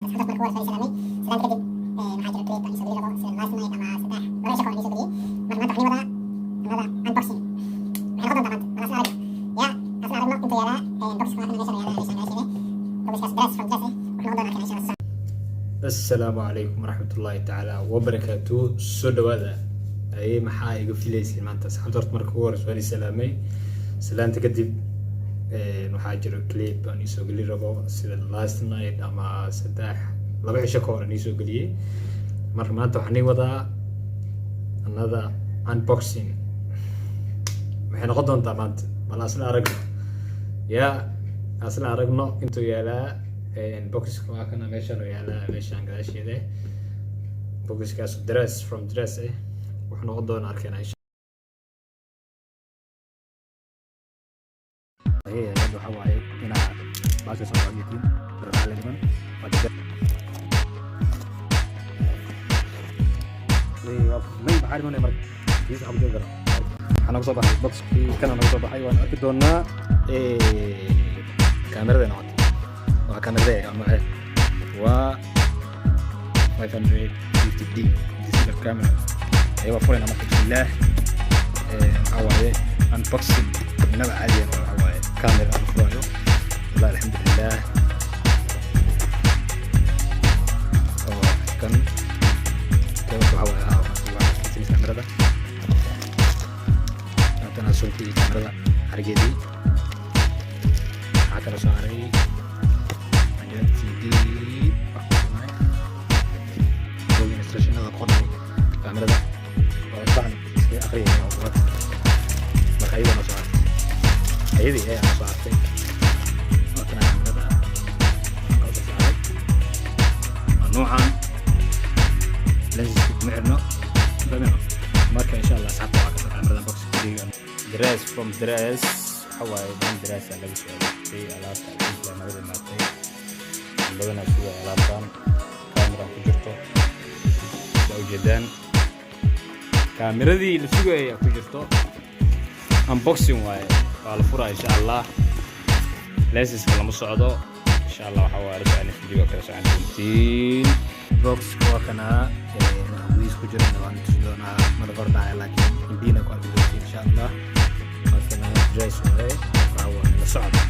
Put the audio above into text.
حضرتك مركوع فارس سلامي سلام كدب maxaa jira clip aan isoo geli rabo sida last night ama saddex laba shaqo aan isoo geliyey marka maanta waxaan wadaa unboxing waxay noqon doontaa maanta asla aragno inta yaalaa boxka waa kana meeshan yaalaa meeshan boxkaas dress from dress wuxuu noqon doonaa kana meeshan السلام عليكم ورحمة الله تعالى وبركاته سودوادا أي محاي قفليسي ما أنت حضرت مركور سوالي سلامي سلامت كدب نحاجر كليب أني سوق لي ربو سيد لاست نايت أما سداح لبع شكور أني سوق لي مرة ما أنت وحني وضع another unboxing محن غضن طبعا ما أصلا أرقنا يا أصلا أرقنا أنتو يالا box waa kana meeshan oo yaala meeshan gadaasheeda boxkaas dress from dress wuxuu noqon doonaa arkayna insha Allah waxa waaye ina baasha soo qaadatiin daraaladiman wada may baxar inuu mar kiis abdo gar waxaan ugu soo baxay boxkii kana ugu soo baxay waan arki doonaa kaamirada noqotay وكاميرا ده معاه و 550D دي الكاميرا ايوه فورنا ما بسم الله هواي انبوكسنج نبع عادي هواي كاميرا فوريو والله الحمد لله كان كيف هواي الكاميرا ده انا صورتي الكاميرا حرقتي هكذا صاري كاميرا طبعا في اخرين marka ayada ma soo artay ayadii ay soo artay marka kaamirada noocan lensiska micno bamino marka insha Allah saxta waa ka kaamirada box digan dress from dress hawaay dan dress laga soo ay alaabta isla maatay badana sida alaabtan kaamira ku jirto ujeedaan kaameradii la sugayay ku jirto unboxing waaye waa la furaa insha Allah lenses lama socdo insha Allah waxa waa rabaa in video kale soo aantiin box waa kana wiis ku jira waan sidona mar qornaa laakiin indina ku arki insha Allah waa kana dress waaye waa la socdo